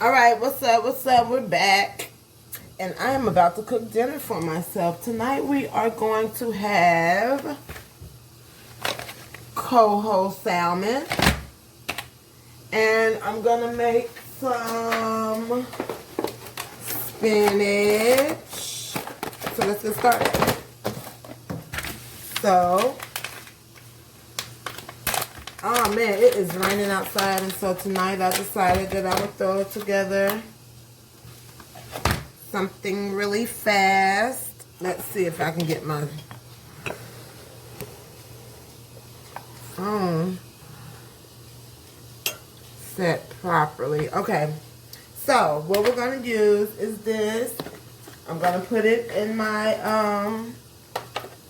Alright, what's up? What's up? We're back. And I am about to cook dinner for myself. Tonight we are going to have coho salmon. And I'm going to make some spinach. So let's get started. So, oh man, it is raining outside, and so tonight I decided that I would throw together something really fast. Let's see if I can get my phone set properly. Okay, so what we're going to use is this. I'm going to put it in my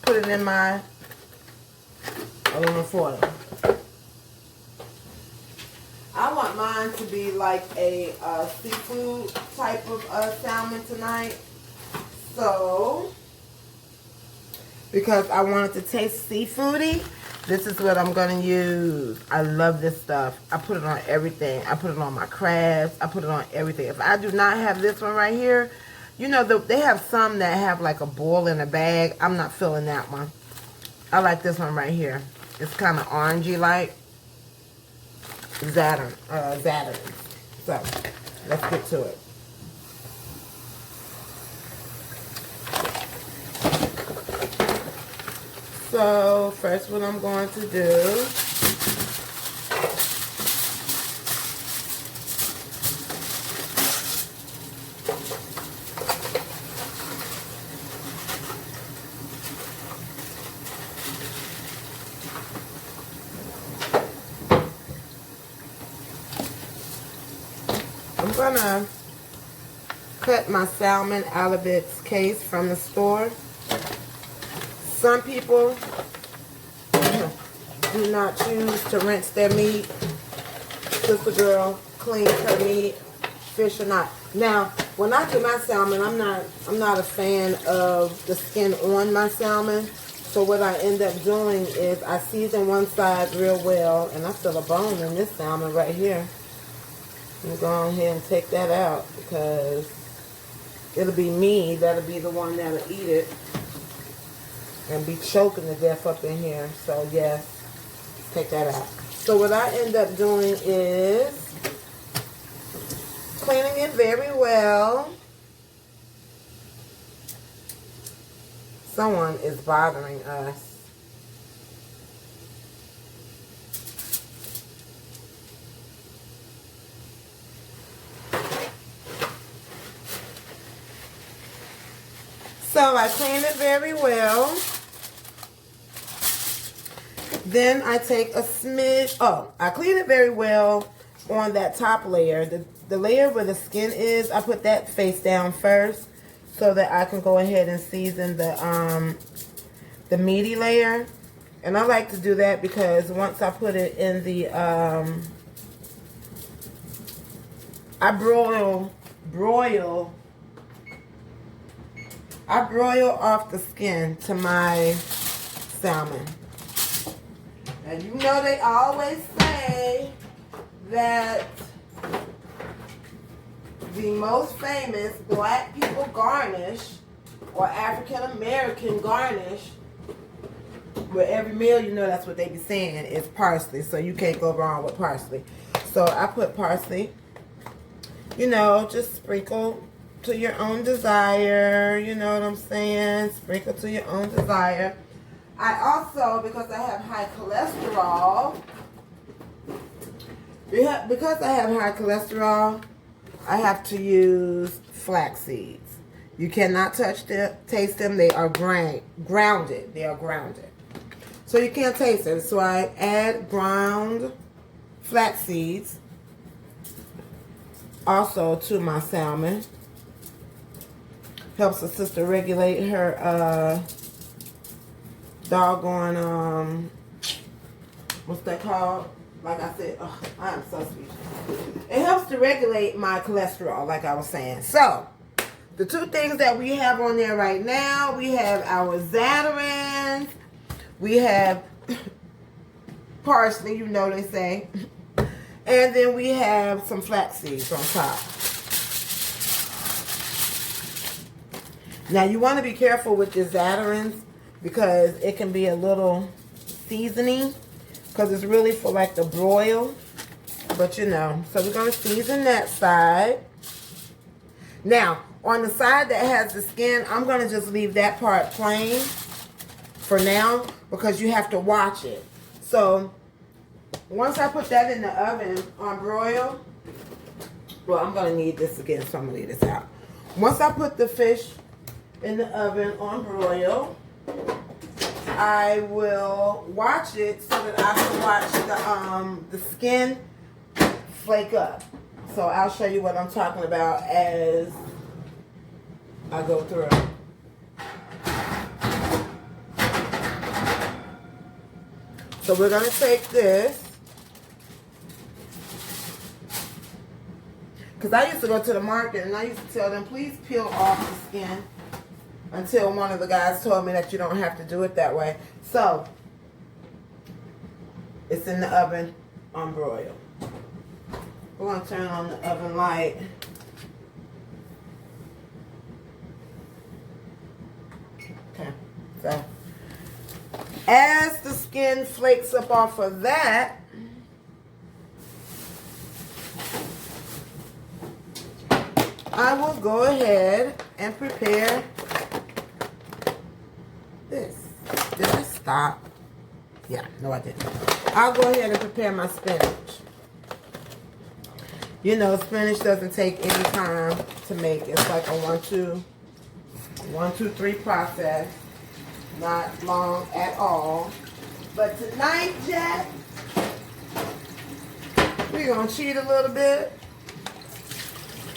aluminum foil. I want mine to be like a seafood type of salmon tonight. So, because I want it to taste seafoody, this is what I'm going to use. I love this stuff. I put it on everything. I put it on my crabs. I put it on everything. If I do not have this one right here, you know, they have some that have like a boil in a bag. I'm not feeling that one. I like this one right here. It's kind of orangey like. Zatter. So, let's get to it. So, first what I'm going to do, I'm gonna cut my salmon out of its case from the store. Some people do not choose to rinse their meat. Sister girl cleans her meat, fish or not. Now, when I do my salmon, I'm not a fan of the skin on my salmon. So what I end up doing is I season one side real well, and I feel a bone in this salmon right here. I'm going ahead and take that out because it'll be me that'll be the one that'll eat it and be choking to death up in here. So yes, take that out. So what I end up doing is cleaning it very well. Someone is bothering us. So I clean it very well. Then I take a smidge. Oh, I clean it very well on that top layer. The layer where the skin is, I put that face down first so that I can go ahead and season the meaty layer. And I like to do that because once I put it in the I broil off the skin to my salmon. And you know they always say that the most famous black people garnish or African American garnish with every meal, you know that's what they be saying is parsley. So you can't go wrong with parsley. So I put parsley, you know, just sprinkle to your own desire, you know what I'm saying? Sprinkle to your own desire. I also, because I have high cholesterol, I have to use flax seeds. You cannot taste them. They are grounded. They are grounded. So you can't taste it. So I add ground flax seeds also to my salmon. Helps the sister regulate her doggone what's that called? Like I said, oh, I am so speechless. It helps to regulate my cholesterol, like I was saying. So the two things that we have on there right now, we have our Zatarain's, we have parsley, you know they say, And then we have some flax seeds on top. Now you want to be careful with your Zatarain's because it can be a little seasoning because it's really for like the broil. But you know, so we're going to season that side. Now, on the side that has the skin, I'm going to just leave that part plain for now because you have to watch it. So, once I put that in the oven on broil, well, I'm going to need this again, so I'm going to leave this out. Once I put the fish in the oven on broil, I will watch it so that I can watch the skin flake up. So I'll show you what I'm talking about as I go through. So we're going to take this. Because I used to go to the market and I used to tell them, please peel off the skin, until one of the guys told me that you don't have to do it that way. So it's in the oven on broil. We're going to turn on the oven light. Okay, so as the skin flakes up off of that, I will go ahead and prepare this. Did I stop? Yeah, no I didn't. I'll go ahead and prepare my spinach. You know, spinach doesn't take any time to make. It's like a 1, 2, 3 process. Not long at all. But tonight, Jack, we're going to cheat a little bit.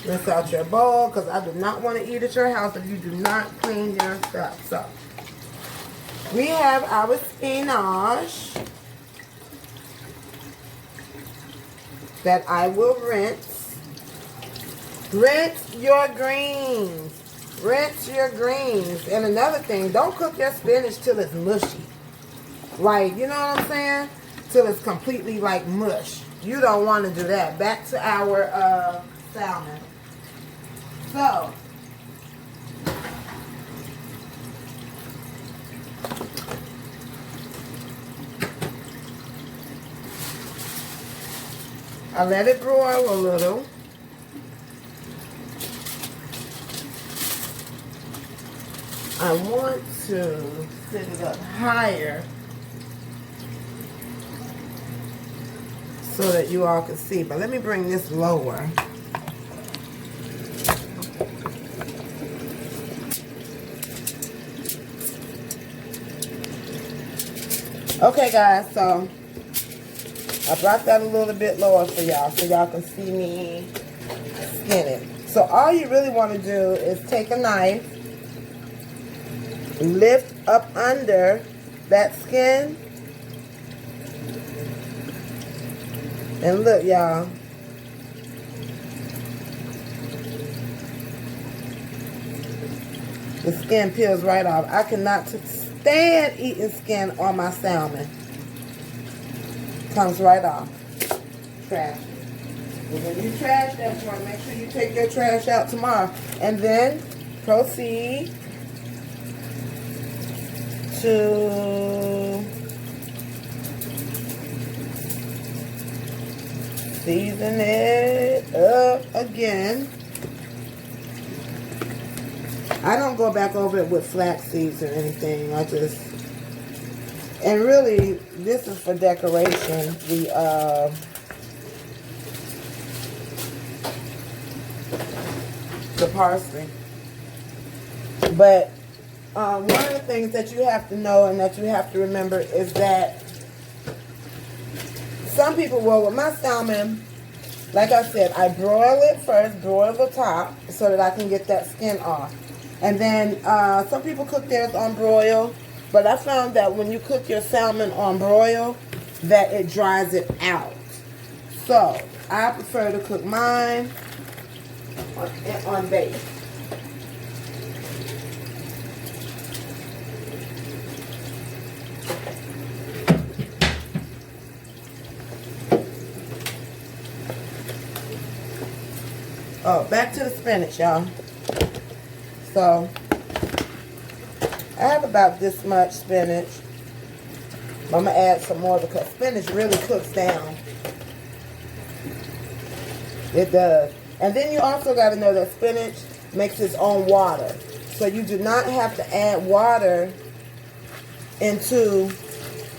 Rinse out your bowl, because I do not want to eat at your house if you do not clean your stuff. So, we have our spinach that I will rinse. Rinse your greens. Rinse your greens. And another thing, don't cook your spinach till it's mushy. Like, you know what I'm saying? Till it's completely like mush. You don't want to do that. Back to our salmon. So, I let it broil a little. I want to set it up higher so that you all can see. But let me bring this lower. Okay, guys, so I brought that a little bit lower for y'all so y'all can see me skin it. So all you really want to do is take a knife, lift up under that skin, and look, y'all. The skin peels right off. I cannot stand eating skin on my salmon. Comes right off. Trash. And when you trash that one, make sure you take your trash out tomorrow. And then proceed to season it up again. I don't go back over it with flax seeds or anything. I just, and really, this is for decoration. The parsley. But one of the things that you have to know and that you have to remember is that some people will, with my salmon, like I said, I broil it first, broil the top so that I can get that skin off. And then some people cook theirs on broil, but I found that when you cook your salmon on broil, that it dries it out. So I prefer to cook mine on base. Oh, back to the spinach, y'all. So, I have about this much spinach. I'm going to add some more because spinach really cooks down. It does. And then you also got to know that spinach makes its own water. So you do not have to add water into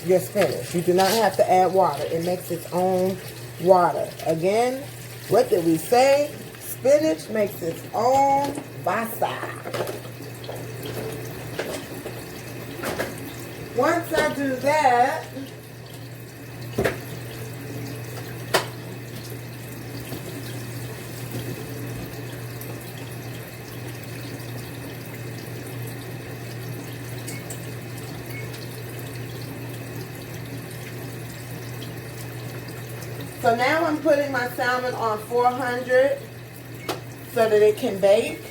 your spinach. You do not have to add water. It makes its own water. Again, what did we say? Spinach makes its own pasta. Once I do that, so now I'm putting my salmon on 400 so that it can bake.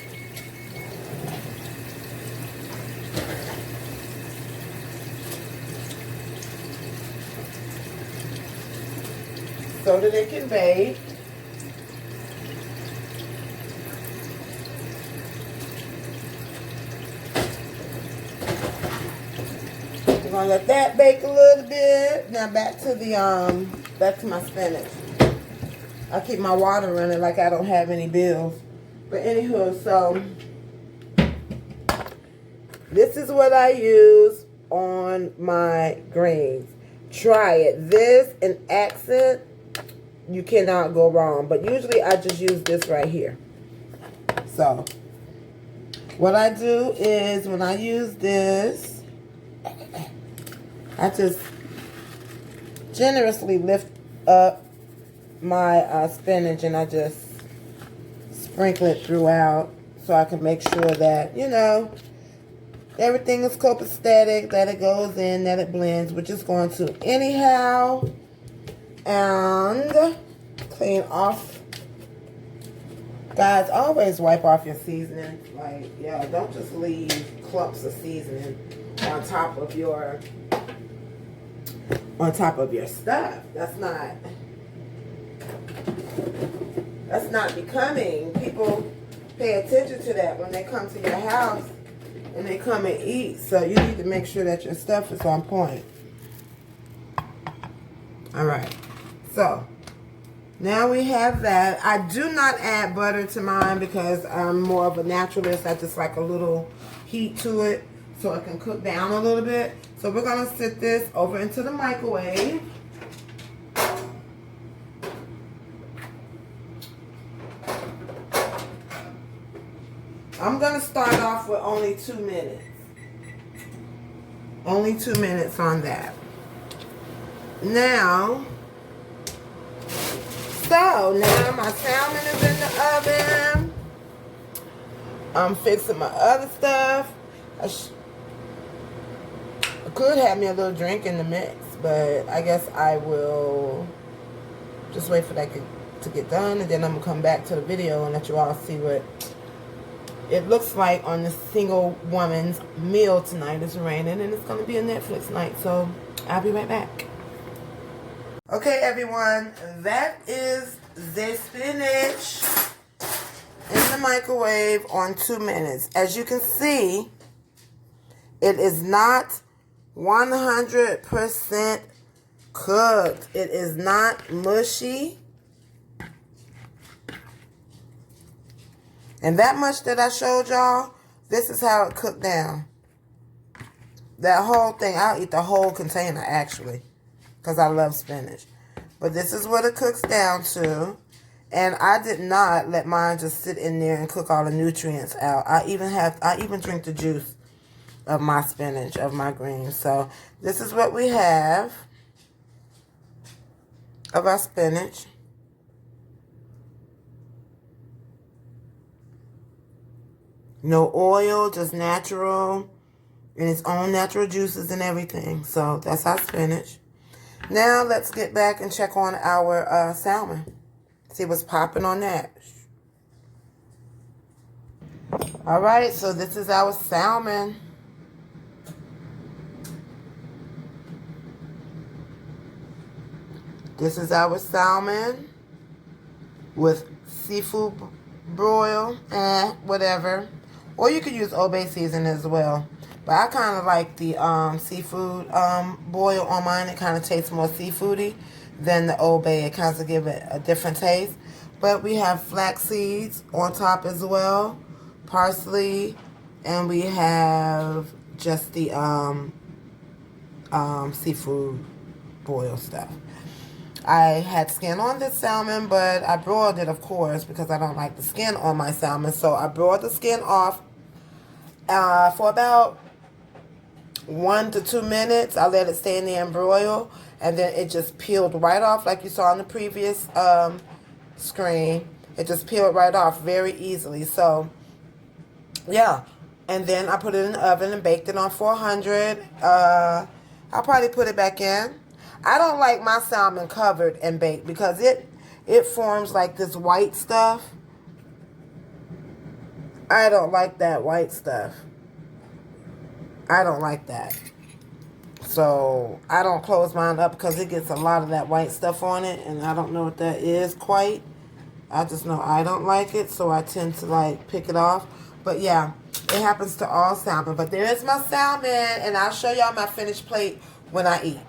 So that it can bake. We're gonna let that bake a little bit. Now back to my spinach. I keep my water running like I don't have any bills. But anywho, so this is what I use on my greens. Try it. This and accent, you cannot go wrong. But usually I just use this right here. So what I do is when I use this, I just generously lift up my spinach and I just sprinkle it throughout so I can make sure that, you know, everything is copacetic, that it goes in, that it blends. We're just going to anyhow and clean off. Guys, always wipe off your seasoning. Like, yeah, don't just leave clumps of seasoning on top of your stuff. That's not becoming. People pay attention to that when they come to your house and they come and eat. So you need to make sure that your stuff is on point. All right. So now we have that. I do not add butter to mine because I'm more of a naturalist. I just like a little heat to it so it can cook down a little bit. So we're going to sit this over into the microwave. I'm going to start off with only 2 minutes. Only 2 minutes on that. Now, now my salmon is in the oven. I'm fixing my other stuff. I could have me a little drink in the mix, but I guess I will just wait for that to get done, and then I'm going to come back to the video and let you all see what it looks like on this single woman's meal tonight. It's raining, and it's going to be a Netflix night, so I'll be right back. Okay, everyone, that is the spinach in the microwave on 2 minutes. As you can see, it is not 100% cooked. It is not mushy. And that much that I showed y'all, this is how it cooked down. That whole thing, I'll eat the whole container actually, because I love spinach. But this is what it cooks down to. And I did not let mine just sit in there and cook all the nutrients out. I even drink the juice of my spinach, of my greens. So this is what we have of our spinach. No oil, just natural, and its own natural juices and everything. So that's our spinach. Now let's get back and check on our salmon. See what's popping on that. All right, so this is our salmon. This is our salmon with seafood broil, whatever. Or you could use Old Bay seasoning as well. But I kind of like the seafood boil on mine. It kind of tastes more seafoody than the Old Bay. It kind of give it a different taste. But we have flax seeds on top as well, parsley, and we have just the seafood boil stuff. I had skin on this salmon, but I broiled it, of course, because I don't like the skin on my salmon. So I broiled the skin off for about 1 to 2 minutes. I let it stay in there and broil, and then it just peeled right off like you saw on the previous screen. It just peeled right off very easily. So yeah, and then I put it in the oven and baked it on 400. I'll probably put it back in. I don't like my salmon covered and baked because it forms like this white stuff. I don't like that white stuff. I don't like that. So I don't close mine up because it gets a lot of that white stuff on it, and I don't know what that is quite. I just know I don't like it, so I tend to like pick it off. But yeah, it happens to all salmon. But there is my salmon, and I'll show y'all my finished plate when I eat.